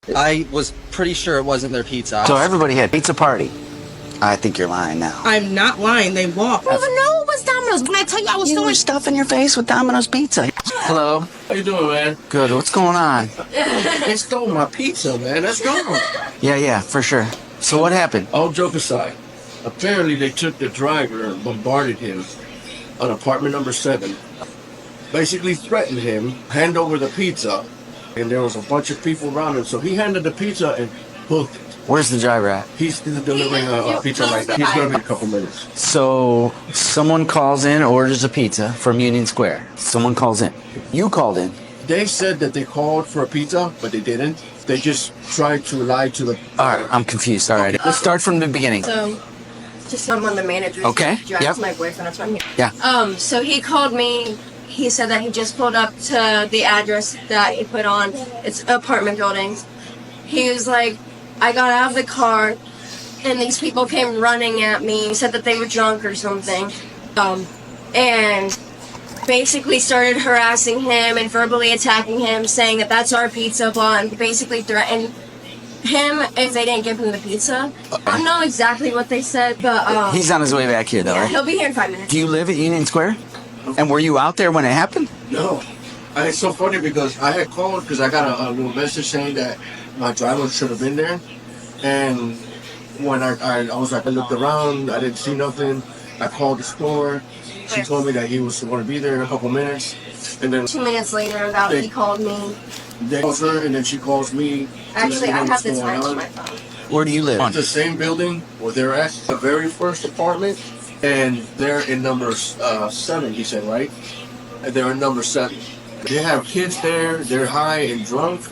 I was pretty sure it wasn't their pizza. So everybody had pizza party. I think you're lying now. I'm not lying. They walked. I don't even know it was Domino's. When I tell you I was You doing were stuffing your face with Domino's pizza. Hello. How you doing, man? Good. What's going on? They stole my pizza, man. That's wrong. Yeah, for sure. So what happened? All joke aside, apparently they took the driver and bombarded him on apartment number 7. Basically threatened him, hand over the pizza, and there was a bunch of people around him. So he handed the pizza and booked it. Where's the driver at? He's delivering a pizza right now. He's going to be a couple minutes. So someone calls in, orders a pizza from Union Square. Someone calls in. You called in. They said that they called for a pizza, but they didn't. They just tried to lie to the... All right, I'm confused. All right, let's start from the beginning. So, just I'm one of the managers. Okay, Jack's yep. my boyfriend. That's why I'm here. Yeah. So he called me. He said that he just pulled up to the address that he put on. It's apartment buildings. He was like, I got out of the car, and these people came running at me. He said that they were drunk or something. And basically started harassing him and verbally attacking him, saying that that's our pizza, blah, and basically threatened him if they didn't give him the pizza. I don't know exactly what they said, but He's on his way back here, though, yeah, right? he'll be here in 5 minutes. Do you live at Union Square? And were you out there when it happened? No. It's so funny because I had called because I got a little message saying that my driver should have been there. And when I was like, I looked around, I didn't see nothing. I called the store. She told me that he was going to be there in a couple minutes. And then 2 minutes later, he called me. they called her, and then she calls me. Actually, I have what's the going time on on. my phone. Where do you live? It's the same building where they're at, the very first apartment, and they're in number 7, he said, right? And they're in number 7. They have kids there, they're high and drunk,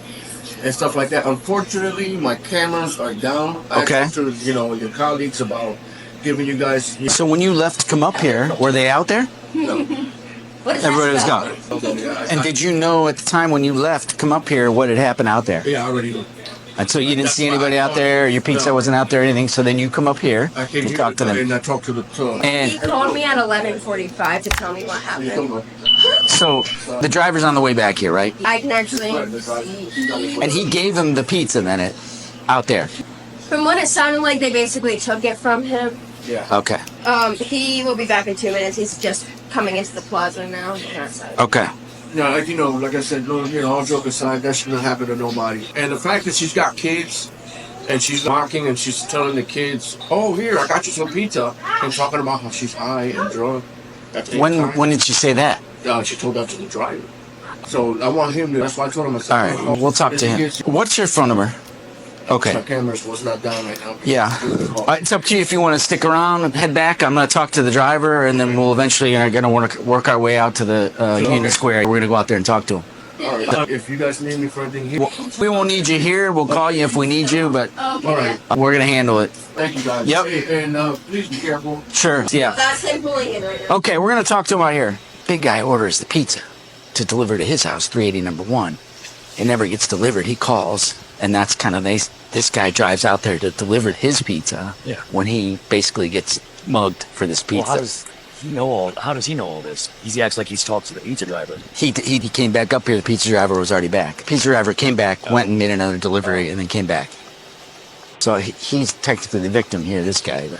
and stuff like that. Unfortunately, my cameras are down. Okay. I talked to, your colleagues about giving you guys... So when you left to come up here, were they out there? No. What is Everybody was that gone. And did you know at the time when you left to come up here what had happened out there? Yeah, I already know. And so you didn't see anybody out there, your pizza wasn't out there or anything, so then you come up here I came and here talk to them. and I talked to the... And He called me at 11:45 to tell me what happened. so the driver's on the way back here, right? I can actually see. And he gave him the pizza then out there. From what it sounded like, they basically took it from him. Yeah. Okay. He will be back in 2 minutes. He's just coming into the plaza now. Okay. Yeah, like I said, all joke aside, that shouldn't happen to nobody. And the fact that she's got kids, and she's mocking, and she's telling the kids, "Oh, here, I got you some pizza," and talking about how she's high and drunk. When did she say that? She told that to the driver. So I want him to. That's why I told him. I said, All right, we'll talk to him. What's your phone number? Okay. My cameras was not down right now. Yeah. It's up to you if you want to stick around and head back. I'm going to talk to the driver, and then we'll eventually going to work our way out to the Union Square. We're going to go out there and talk to him. All right. If you guys need me for anything here, We won't need you here. We'll call you if we need you, but all right. we're going to handle it. Thank you guys. Yep. Hey, and please be careful. Sure. Yeah. That's him pulling in right now. Okay, we're going to talk to him out here. Big guy orders the pizza to deliver to his house, 380 number 1. It never gets delivered. He calls, and that's kind of this guy drives out there to deliver his pizza when he basically gets mugged for this pizza. Well, how does he know all this? He acts like he's talked to the pizza driver. He came back up here. The pizza driver was already back. Pizza driver came back, went and made another delivery, and then came back. So he's technically the victim here, this guy.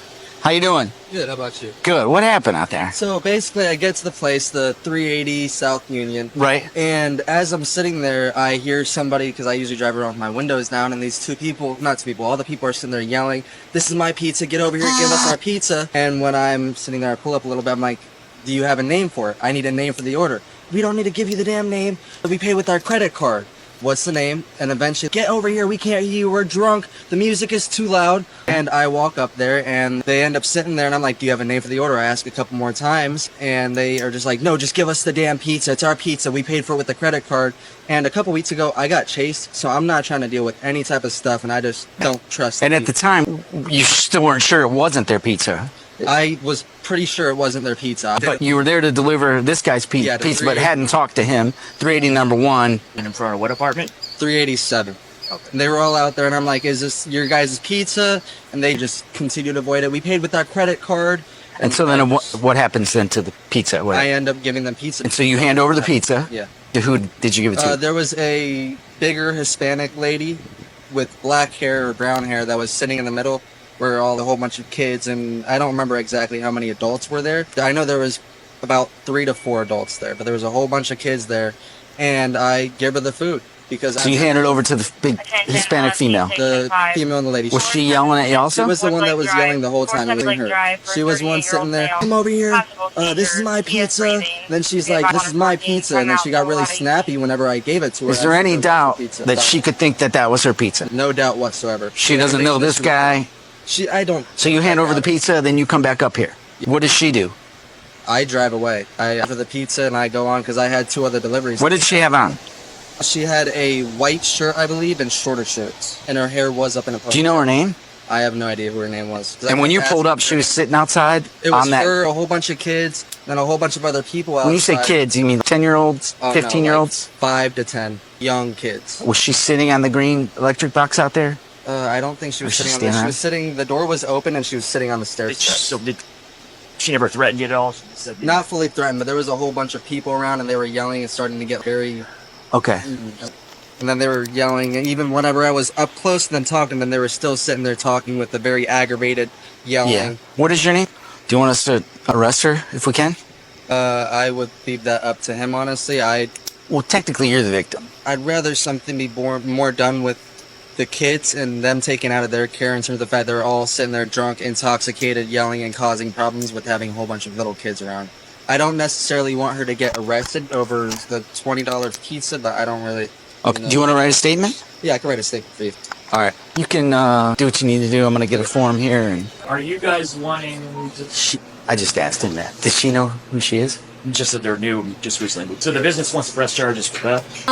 How you doing? Good, how about you? Good. What happened out there? So basically, I get to the place, the 380 South Union. Right. And as I'm sitting there, I hear somebody, because I usually drive around with my windows down, and these all the people are sitting there yelling, "This is my pizza, get over here, give us our pizza." And when I'm sitting there, I pull up a little bit, I'm like, "Do you have a name for it? I need a name for the order." "We don't need to give you the damn name. We pay with our credit card." "What's the name?" And eventually, "Get over here, we can't hear you, we're drunk, the music is too loud." And I walk up there, and they end up sitting there, and I'm like, "Do you have a name for the order?" I ask a couple more times, and they are just like, "No, just give us the damn pizza, it's our pizza, we paid for it with the credit card." And a couple weeks ago, I got chased, so I'm not trying to deal with any type of stuff, and I just don't trust And at the time, you still weren't sure it wasn't their pizza. I was pretty sure it wasn't their pizza. But you were there to deliver this guy's pizza, but hadn't talked to him. 380 number 1. And in front of what apartment? 387. Okay. And they were all out there, and I'm like, "Is this your guys' pizza?" And they just continued to avoid it. "We paid with our credit card." And so then what happens then to the pizza? I end up giving them pizza. And so you hand over the pizza. Yeah. To who did you give it to? There was a bigger Hispanic lady with black hair or brown hair that was sitting in the middle where a whole bunch of kids, and I don't remember exactly how many adults were there. I know there was about 3 to 4 adults there, but there was a whole bunch of kids there, and I gave her the food because So you handed it over to the big Hispanic female. the female and the lady. Was she yelling at you She also? was the one that was yelling the whole time. It wasn't her. She was one sitting there. Come over here. This is my pizza. Then she's like, "This is my pizza," and then she got really snappy whenever I gave it to her. Is there any It was doubt pizza. that she could think that that was her pizza? No doubt whatsoever. She doesn't know this guy. I don't. So you hand over the pizza, then you come back up here. What does she do? I drive away. I offer the pizza and I go on because I had 2 other deliveries. What did she have on? She had a white shirt, I believe, and shorter shorts, and her hair was up in a ponytail. Do you know her name? I have no idea who her name was. And when you pulled up, she was sitting outside It was on that. her, a whole bunch of kids, then a whole bunch of other people outside. When you say kids, you mean 10-year-olds, Oh, no, 15-year-olds? like 5 to 10 young kids. Was she sitting on the green electric box out there? I don't think she was Was she sitting on there. standing She on was sitting. The door was open and she was sitting on the stairs. So did she never threatened you at all? She said, Not fully threatened, but there was a whole bunch of people around and they were yelling and starting to get very. Okay. And then they were yelling, and even whenever I was up close to them talking to them, they were still sitting there talking with a very aggravated yelling. Yeah. What is your name? Do you want us to arrest her if we can? I would leave that up to him, honestly. Well, technically, you're the victim. I'd rather something be more done with the kids and them taken out of their care in terms of the fact they're all sitting there drunk, intoxicated, yelling, and causing problems with having a whole bunch of little kids around. I don't necessarily want her to get arrested over the $20 pizza, but I don't really. Okay. Do you want to write a statement? Yeah, I can write a statement for you. All right. You can do what you need to do. I'm going to get a form here. And are you guys wanting to... I just asked him that. Does she know who she is? Just that they're new, just recently. So the business wants to press charges for theft?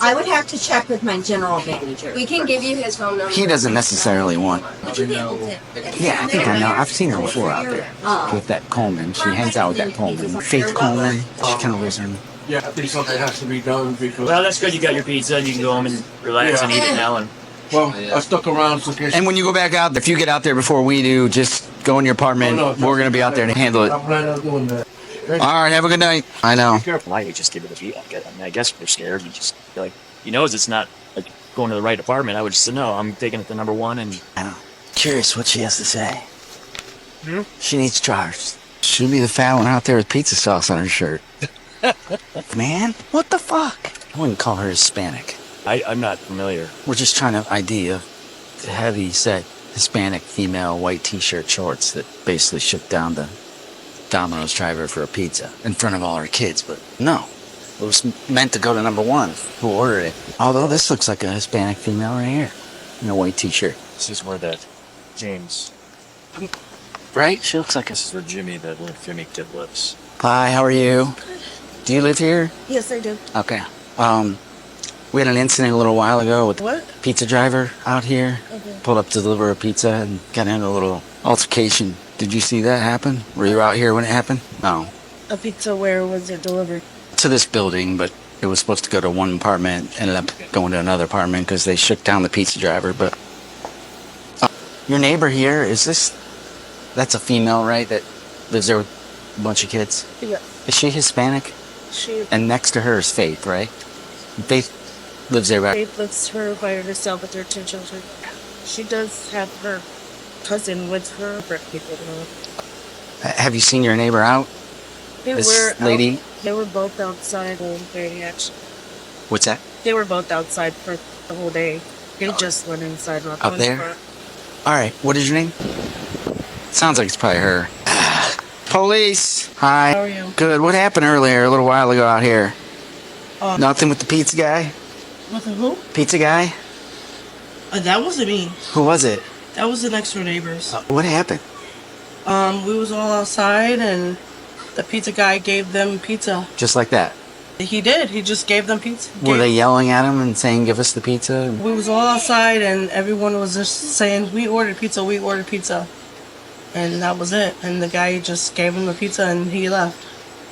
I would have to check with my general manager. We can give you his phone number. He doesn't necessarily want. Would you be able to? Yeah, I think I know. I've seen her before out there with that Coleman. She hangs out with that Coleman. Faith Coleman. She kind of lives in. Yeah, I think something has to be done because. Well, that's good. You got your pizza and you can go home and relax and eat it now. And Well, I stuck around so case. And when you go back out, if you get out there before we do, just go in your apartment. We're going to be out there to handle it. I'm planning on doing that. All right, have a good night. I know. why you just give it a beat? I mean, I guess they're scared. You just like he knows it's not like going to the right apartment. I would just say no. I'm taking it to number 1 and. I know. Curious what she has to say. Hmm? She needs charged. She'll be the fat one out there with pizza sauce on her shirt. Man, what the fuck? I wouldn't call her Hispanic. I'm not familiar. We're just trying to ID a heavy set Hispanic female white t-shirt shorts that basically shook down the Domino's driver for a pizza in front of all her kids, but no. It was meant to go to number 1 who ordered it. Although this looks like a Hispanic female right here in a white t-shirt. This is where that James. Right? She looks like a... This is where Jimmy, that little Jimmy kid lives. Hi, how are you? Do you live here? Yes, I do. Okay. We had an incident a little while ago with What? a pizza driver out here. Okay. Pulled up to deliver a pizza and got into a little altercation. Did you see that happen? Were you out here when it happened? No. A pizza, where was it delivered? To this building, but it was supposed to go to one apartment. Ended up going to another apartment because they shook down the pizza driver. But your neighbor here, is this... That's a female, right? That lives there with a bunch of kids? Yeah. Is she Hispanic? She And next to her is Faith, right? Faith lives there, right? Faith lives her by herself with her 2 children. She does have her cousin with her, but people know. Have you seen your neighbor out? They This were lady? They were both outside all day. Actually, What's that? they were both outside for the whole day. They just went inside. Not Up there? All right. What is your name? Sounds like it's probably her. Police. Hi. How are you? Good. What happened earlier, a little while ago out here? Uh, Nothing with the pizza guy? With who? Pizza guy? That wasn't me. Who was it? That was the next door neighbors. What happened? We was all outside, and the pizza guy gave them pizza. Just like that. He did. He just gave them pizza. Were they yelling at him and saying, "Give us the pizza"? We was all outside, and everyone was just saying, "We ordered pizza. We ordered pizza," and that was it. And the guy just gave him the pizza, and he left.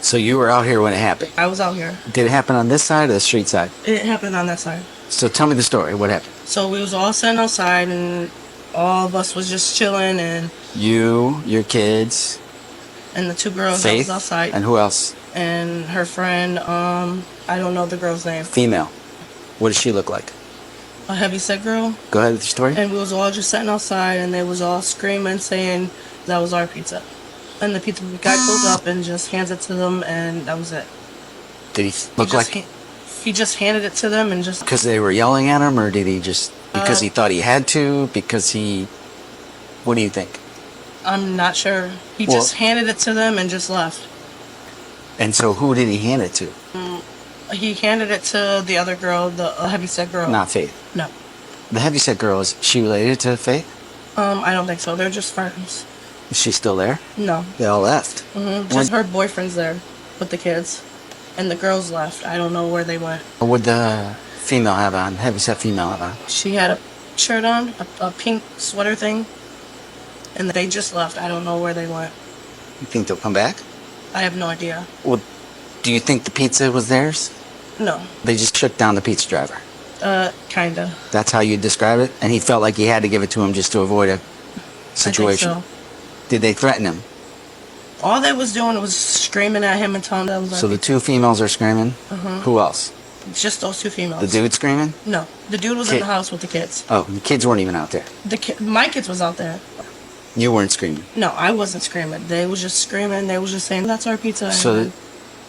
So you were out here when it happened. I was out here. Did it happen on this side or the street side? It happened on that side. So tell me the story. What happened? So we was all sitting outside, and all of us was just chilling, and You, your kids, the 2 girls that Faith, was outside, and who else? and her friend. I don't know the girl's name. Female. What does she look like? a heavyset girl, Go ahead with your story. and we was all just sitting outside, and they was all screaming, saying that was our pizza. And the pizza guy pulls up and just hands it to them, and that was it. Did he look like He just handed it to them and just. because they were yelling at him, or did he just because he thought he had to? Because he, what do you think? I'm not sure. He Well- just handed it to them and just left. And so, who did he hand it to? He handed it to the other girl, the heavyset girl. Not Faith. No. The heavyset girl, is she related to Faith? I don't think so. They're just friends. Is she still there? No. They all left. Just her boyfriend's there with the kids. And the girls left. I don't know where they went. What would the female have on? Heavyset female have on? She had a shirt on, a pink sweater thing. And they just left. I don't know where they went. You think they'll come back? I have no idea. Well, do you think the pizza was theirs? No. They just shook down the pizza driver. Kinda. That's how you describe it? And he felt like he had to give it to him just to avoid a situation. I think Did they threaten him? so. All they was doing was screaming at him and telling him that was So the two females are screaming? Who else? just those two females. The dude screaming? No. The dude was in Kid. the house with the kids. Oh, the kids weren't even out there. My kids was out there. You weren't screaming. No, I wasn't screaming. They was just screaming. They was just saying, that's our pizza. So And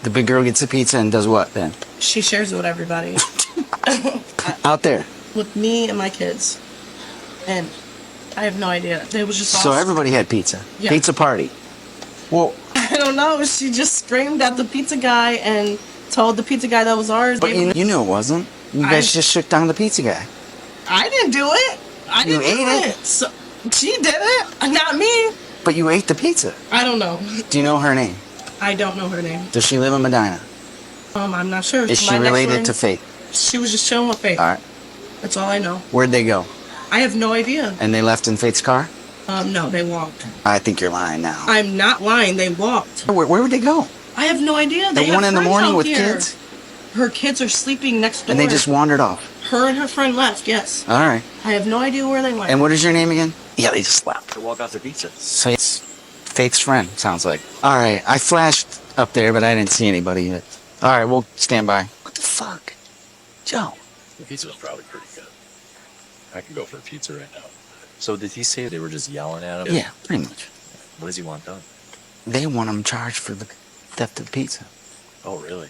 the big girl gets the pizza and does what then? she shares it with everybody. Out there. With me and my kids. And I have no idea. They was just So all- everybody had pizza. Yeah. Pizza party. Well, I don't know. She just screamed at the pizza guy and told the pizza guy that was ours. but you knew it wasn't. You guys just shook down the pizza guy. I didn't do it. I You didn't do ate it? So she did it, not me. But you ate the pizza. I don't know. Do you know her name? I don't know her name. Does she live in Medina? I'm not sure. Is she My next related one- to Faith? She was just chilling with Faith. All right. That's all I know. Where'd they go? I have no idea. And they left in Faith's car? No, they walked. I think you're lying now. I'm not lying. They walked. Where would they go? I have no idea. They The have one in the friends morning out with here. kids? Her kids are sleeping next door. And they just wandered off. Her and her friend left. Yes. All right. I have no idea where they went. And what is your name again? Yeah, they just left. To walk off their pizza. So it's Faith's friend, sounds like. All right. I flashed up there, but I didn't see anybody yet. All right, we'll stand by. What the fuck? Joe. The pizza was probably pretty good. I could go for a pizza right now. So did he say they were just yelling at him? Yeah, pretty much. What does he want done? They want him charged for the theft of the pizza. Oh, really?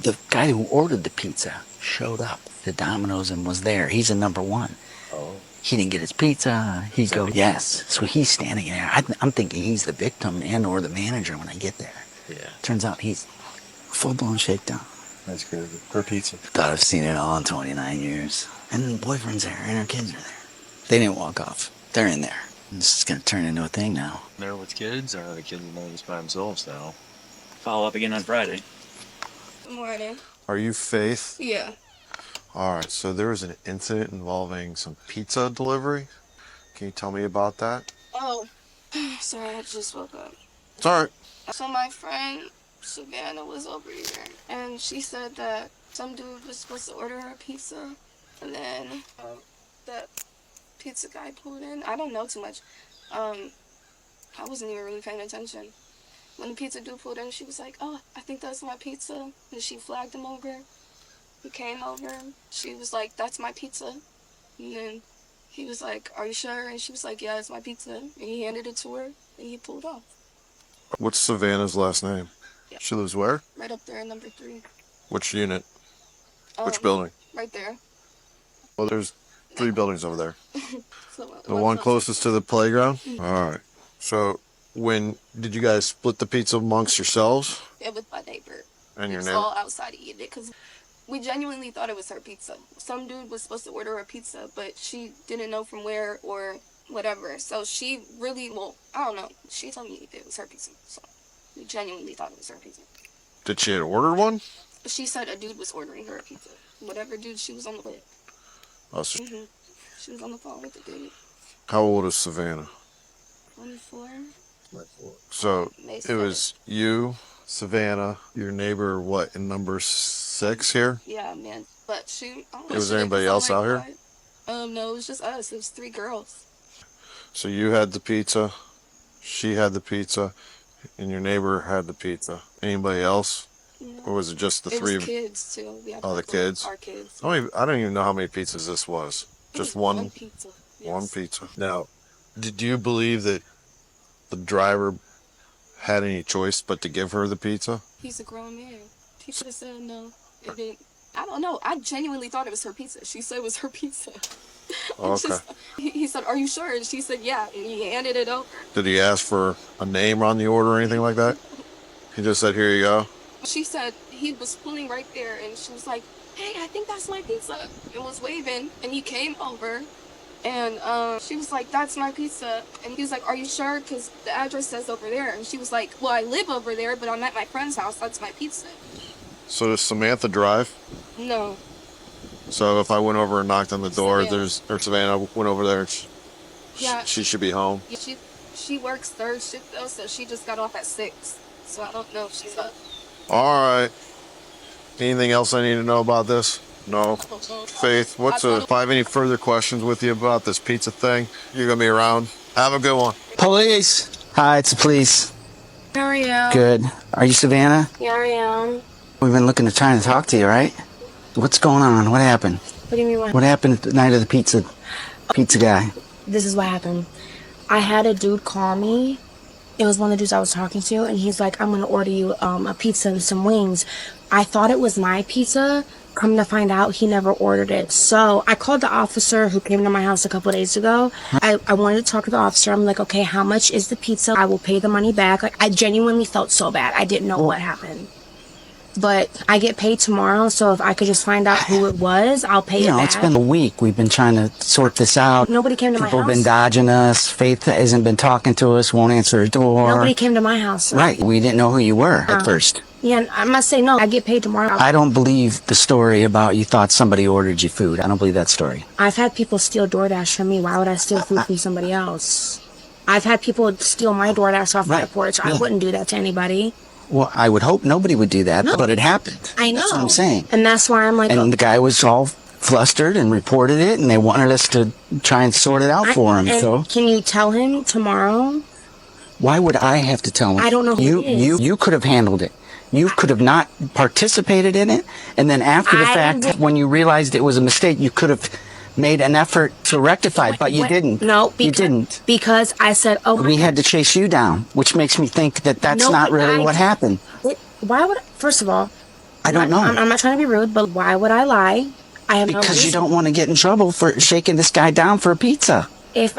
The guy who ordered the pizza showed up to Domino's and was there. He's a number one. Oh. He didn't get his pizza. He goes, yes. So he's standing there. I'm thinking he's the victim and or the manager when I get there. Yeah. Turns out he's full-blown shakedown. That's good. For pizza. Thought I've seen it all in 29 years. And the boyfriend's there and her kids are there. They didn't walk off. They're in there. This is going to turn into a thing now. There with kids, or are the kids just by themselves now? Follow up again on Friday. Good morning. Are you Faith? Yeah. All right, so there was an incident involving some pizza delivery. Can you tell me about that? Oh, sorry, I just woke up. It's all right. So my friend Savannah was over here, and she said that some dude was supposed to order her pizza, and then that pizza guy pulled in. I don't know too much. I wasn't even really paying attention. When the pizza dude pulled in, she was like, "Oh, I think that's my pizza," and she flagged him over. He came over. She was like, "That's my pizza," and then he was like, "Are you sure?" And she was like, "Yeah, it's my pizza." And he handed it to her, and he pulled off. What's Savannah's last name? Yeah. She lives where? Right up there, number 3. Which unit? Which building? Right there. Well, there's 3 buildings over there. So, The one closest to the playground? All right. So when did you guys split the pizza amongst yourselves Yeah, with my neighbor. and your We was neighbor? all outside eating it because we genuinely thought it was her pizza. Some dude was supposed to order her pizza, but she didn't know from where or whatever. So she really, well, I don't know. She told me it was her pizza. So we genuinely thought it was her pizza. Did she order one? She said a dude was ordering her a pizza. Whatever dude she was on the with. Oh, so She was on the phone with the dude. how old is Savannah? 24. So They it said was you, Savannah, your neighbor, what, in number 6 here? Yeah, man. But she. I don't know, Was she there didn't anybody sound else out here? quiet. No, it was just us. It was 3 girls. So you had the pizza, she had the pizza, and your neighbor had the pizza. Anybody else? Or was it just the It three? was kids too. We had Oh, the like, kids? Our kids. I don't even know how many pizzas this was. Just one pizza. one Yes. pizza. Now, did you believe that the driver had any choice but to give her the pizza? He's a grown man. He should have said no. It didn't. I don't know. I genuinely thought it was her pizza. She said it was her pizza. Okay. He said, "Are you sure?" And she said, "Yeah." And he handed it over. Did he ask for a name on the order or anything like that? He just said, "Here you go." She said he was pulling right there, and she was like, "Hey, I think that's my pizza," and was waving. And he came over, and she was like, "That's my pizza." And he was like, "Are you sure? Because the address says over there." And she was like, "Well, I live over there, but I'm at my friend's house. That's my pizza." So does Samantha drive? No. So if I went over and knocked on the door, Savannah. or Savannah went over there, Yeah. she should be home. She works third shift though, so she just got off at 6. So I don't know if she's up. All right. Anything else I need to know about this? No. Faith, if I have any further questions with you about this pizza thing, you're gonna be around. Have a good one. Police. Hi, it's the police. Here I am. Good. Are you Savannah? Here I am. We've been looking to trying to talk to you, right? What's going on? What happened? What do you mean? What happened the night of the pizza guy? This is what happened. I had a dude call me. It was one of the dudes I was talking to, and he's like, "I'm gonna order you a pizza and some wings." I thought it was my pizza. Come to find out, he never ordered it. So I called the officer who came to my house a couple of days ago. I wanted to talk to the officer. I'm like, "Okay, how much is the pizza? I will pay the money back." Like, I genuinely felt so bad. I didn't know what happened. But I get paid tomorrow, so if I could just find out who it was, I'll pay it back. It's been a week. We've been trying to sort this out. Nobody came to my People have house. been dodging us. Faith hasn't been talking to us, won't answer her door. Nobody came to my house. Right. We didn't know who you were at first. Yeah, I must say no. I get paid tomorrow. I don't believe the story about you thought somebody ordered you food. I don't believe that story. I've had people steal DoorDash from me. Why would I steal food from somebody else? I've had people steal my DoorDash off my porch. I wouldn't do that to anybody. Well, I would hope nobody would do that, but it happened. I know. That's what I'm saying. And that's why I'm like... And the guy was all flustered and reported it, and they wanted us to try and sort it out for him. And So can you tell him tomorrow? why would I have to tell him? I don't know who it is. You could have handled it. You could have not participated in it, and then after the fact, when you realized it was a mistake, you could have made an effort to rectify it, but you didn't. No, you didn't. Because I said, "Oh, We had to chase you down, which makes me think that that's No, not but really what happened. Why would first of all, I don't know. I'm not trying to be rude, but why would I lie? I have no Because you reason. don't want to get in trouble for shaking this guy down for a pizza. If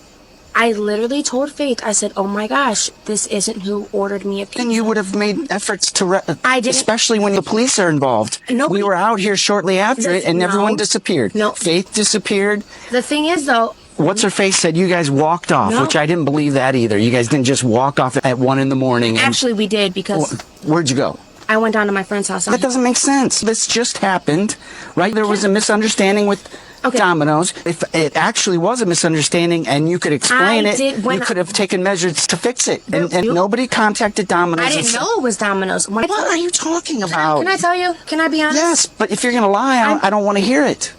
I literally told Faith, I said, "Oh my gosh, this isn't who ordered me a pizza." Then you would have made efforts to, I didn't- especially when the police are involved. Nobody- We were out here shortly after it, and No. everyone disappeared. No. Faith disappeared. The thing is, though, What's her face said you guys walked off, No. which I didn't believe that either. You guys didn't just walk off at 1 in the morning. And, actually we did because where'd you go? I went down to my friend's house. That doesn't make sense. This just happened, right? There was a misunderstanding with Domino's. If it actually was a misunderstanding and you could explain it, you could have taken measures to fix it. And nobody contacted Domino's. I didn't know it was Domino's. What are you talking about? Can I tell you? Can I be honest? Yes, but if you're going to lie, I don't want to hear it.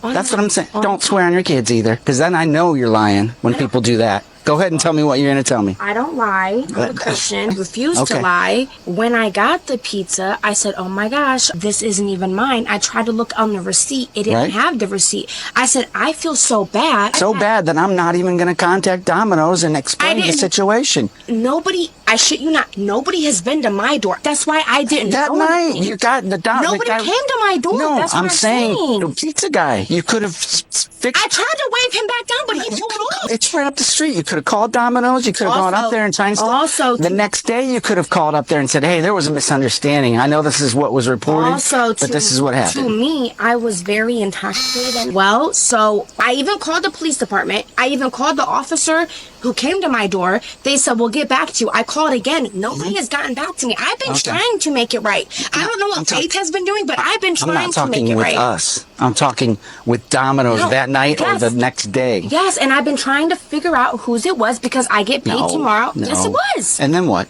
That's what I'm saying. Don't swear on your kids either, because then I know you're lying when people do that. Go ahead and tell me what you're going to tell me. I don't lie. I'm a Christian. I refuse to Okay. lie. When I got the pizza, I said, "Oh my gosh, this isn't even mine." I tried to look on the receipt. It didn't Right. have the receipt. I said, "I feel so bad." So bad that I'm not even going to contact Domino's and explain the didn't- situation. Nobody, I shit you not, nobody has been to my door. That's why I didn't That know night, anything. you got the Nobody came to my door. No, That's what I'm saying the pizza guy. You could have fixed. I tried to wave him back down, but he pulled off. It's right up the street. You could have called Domino's. You could have gone up there and tried stuff. Also, the next day you could have called up there and said, "Hey, there was a misunderstanding. I know this is what was reported, Also, but this is what To happened." me, I was very intoxicated. Well, so I even called the police department. I even called the officer who came to my door. They said, "We'll get back to you." I called again. Nobody has gotten back to me. I've been trying to make it right. I don't know what Faith has been doing, but I've been I'm trying not to make talking it with right. us. I'm talking with Domino's No, that night or yes. the next day. Yes, and I've been trying to figure out whose it was because I get paid tomorrow. Yes, it was. And then what?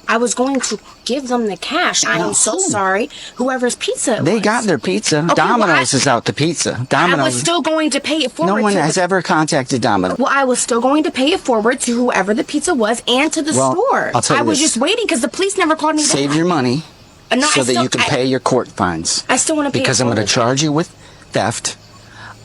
I was going to give them the cash. I am so sorry. Whoever's pizza it They was. got their pizza. Okay, Domino's is out the pizza. I Domino's. was still going to pay it forward. No one to has ever contacted Domino's. Well, I was still going to pay it forward to whoever the pizza was and to the store. I'll tell you I was this. just waiting because the police never called me Save back. your money No, so that you can pay your court fines. I still want to pay Because it I'm going to forward. charge you with theft.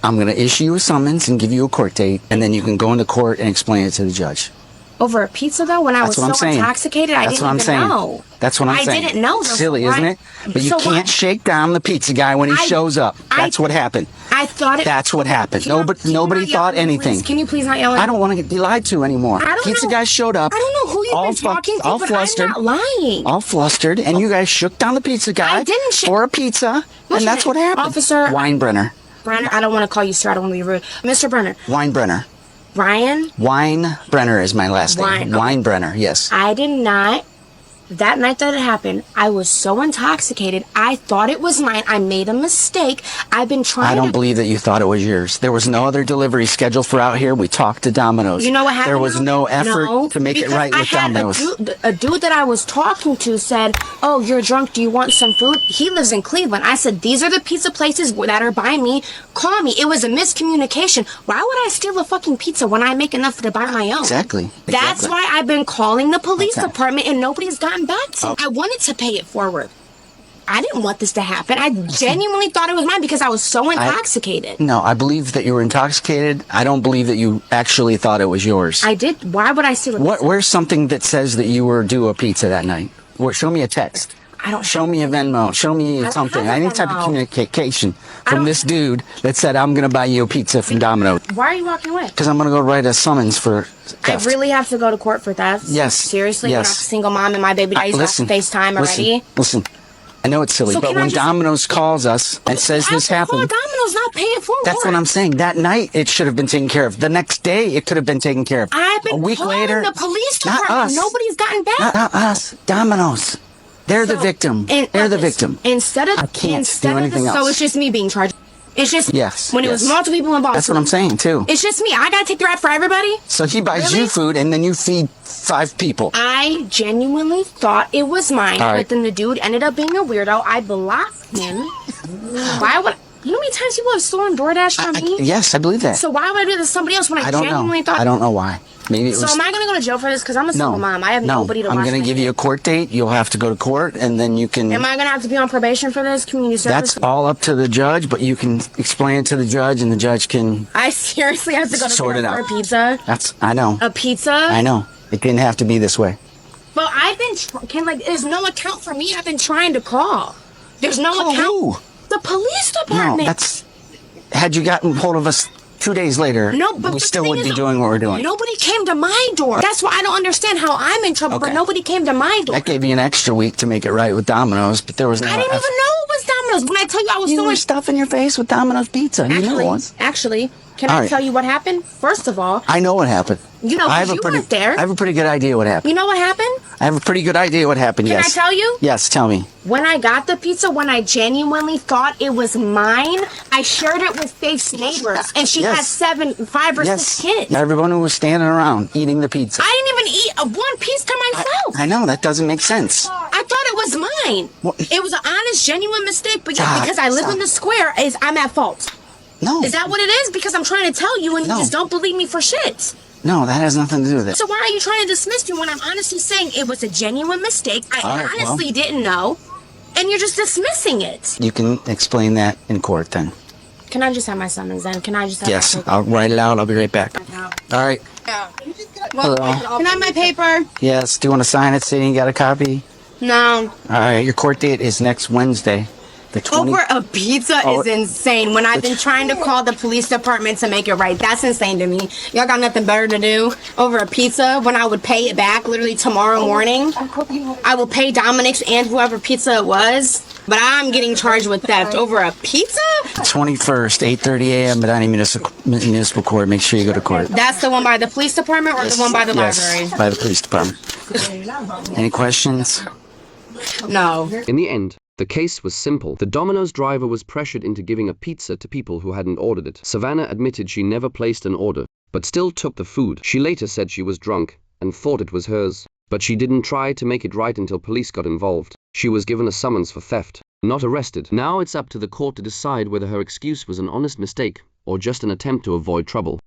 I'm going to issue you a summons and give you a court date, and then you can go into court and explain it to the judge. Over a pizza, though, when I was That's what I'm so saying. intoxicated, I That's didn't what I'm even saying. know. That's what I'm saying. I didn't know. Silly, isn't it? But you So can't what? shake down the pizza guy when he shows up. That's what happened. I thought it. That's what happened. Can you- Nobody, can you nobody not yell thought at me, anything. please? Can you please not yell at me? I don't want to be lied to anymore. I don't Pizza know. guy showed up. I don't know who you've all been talking to, all but flustered, I'm not lying. all flustered, and you guys shook down the pizza guy I didn't shake- for a pizza, and that's what happened. Officer Weinbrenner. Brenner, I don't want to call you sir. I don't want to be rude. Mr. Brenner. Weinbrenner. Ryan, Weinbrenner is my last name. Weinbrenner, yes. I did not. That night that it happened, I was so intoxicated. I thought it was mine. I made a mistake. I've been trying I don't to... believe that you thought it was yours. There was no other delivery scheduled for out here. We talked to Domino's. You know what happened? There was no effort No, to make it because right I with had Domino's. A dude that I was talking to said, "Oh, you're drunk. Do you want some food?" He lives in Cleveland. I said, "These are the pizza places that are by me. Call me." It was a miscommunication. Why would I steal a fucking pizza when I make enough to buy my own? Exactly. That's why I've been calling the police Okay. department and nobody's gotten back to me. I wanted to pay it forward. I didn't want this to happen. I genuinely thought it was mine because I was so intoxicated. No, I believe that you were intoxicated. I don't believe that you actually thought it was yours. I did. Why would I steal a pizza? Where's something that says that you were due a pizza that night? Show me a text. I don't. Show me a Venmo. Show me don't something. have a Any type of Venmo. communication from this dude that said, I'm going to buy you a pizza from Domino's. Why are you walking away? Because I'm going to go write a summons for theft. I really have to go to court for theft? Yes. Seriously? Yes. When I'm a single mom and my baby daddy's off FaceTime already? Listen. I know it's silly, So but can I when just- Domino's calls us and says I this have to call happened, Domino's, not pay it forward. that's what I'm saying. That night, it should have been taken care of. The next day, it could have been taken care of. I've been a week calling later, the police not department. us. Nobody's gotten back. Not us. Domino's. They're the victim. They're the victim. Instead of I can't instead do of anything So else. it's just me being charged. It's just Yes, when it was yes. multiple people involved. That's what I'm saying, too. It's just me. I gotta take the rap for everybody. So he buys Really? you food, and then you feed 5 people. I genuinely thought it was mine, All right. but then the dude ended up being a weirdo. I blocked him. Why would you know how many times people have stolen DoorDash from me? Yes, I believe that. So why would I do this to somebody else when I, I don't genuinely know. thought? I don't know why. Maybe it So was... am I gonna go to jail for this? Because I'm a single mom. I have nobody to watch. I'm going to my give you a kid. court date. You'll have to go to court, and then you can... Am I gonna have to be on probation for this community service? That's all up to the judge, but you can explain it to the judge, and the judge can... I seriously have to go to Sort court it for out. a pizza. I know. A pizza. I know. It didn't have to be this way. But I've been there's no account for me. I've been trying to call. There's no Call account. who? The police No, department. that's... Had you gotten hold of us 2 days later, No, but we the still thing would be is, doing what we're doing. Nobody came to my door. That's why I don't understand how I'm in trouble, but Okay. nobody came to my door. That gave you an extra week to make it right with Domino's, but there was no... I didn't even know it was Domino's. When I tell you I was You so were stuffing your face with Domino's pizza. You knew it was. Actually, can All I right. tell you what happened? First of all, I know what happened. You know, 'cause you weren't there. I have a pretty good idea what happened. you know what happened? I have a pretty good idea what happened, Can yes. I tell you? Yes, tell me. When I got the pizza, when I genuinely thought it was mine, I shared it with Faith's neighbors, and she Yes. has 5 or 6 kids. Everyone who was standing around eating the pizza. I didn't even eat one piece to myself. I know, that doesn't make sense. I thought it was mine. What? It was an honest, genuine mistake, but yeah, Stop, because I live stop. in the square, I'm at fault. No. Is that what it is? Because I'm trying to tell you, and No. you just don't believe me for shit. No, that has nothing to do with it. So why are you trying to dismiss me when I'm honestly saying it was a genuine mistake? I All right, well. honestly didn't know, and you're just dismissing it. You can explain that in court then. Can I just have my summons then? Can I just have Yes, my paper? I'll write it out. I'll be right back. All right. Hello. Can I have my paper? Yes, do you want to sign it so you got a copy? No. All right, your court date is next Wednesday, the 20th. Over a pizza Oh, is insane. When I've been trying to call the police department to make it right, that's insane to me. Y'all got nothing better to do over a pizza when I would pay it back literally tomorrow morning. I will pay Dominic's and whoever pizza it was, but I'm getting charged with theft over a pizza? 21st, 8:30 a.m. Medina Municipal Court. Make sure you go to court. That's the one by the police department or the one by the library? Yes, by the police department. Any questions? No. In the end, the case was simple. The Domino's driver was pressured into giving a pizza to people who hadn't ordered it. Savannah admitted she never placed an order, but still took the food. She later said she was drunk and thought it was hers, but she didn't try to make it right until police got involved. She was given a summons for theft, not arrested. Now it's up to the court to decide whether her excuse was an honest mistake or just an attempt to avoid trouble.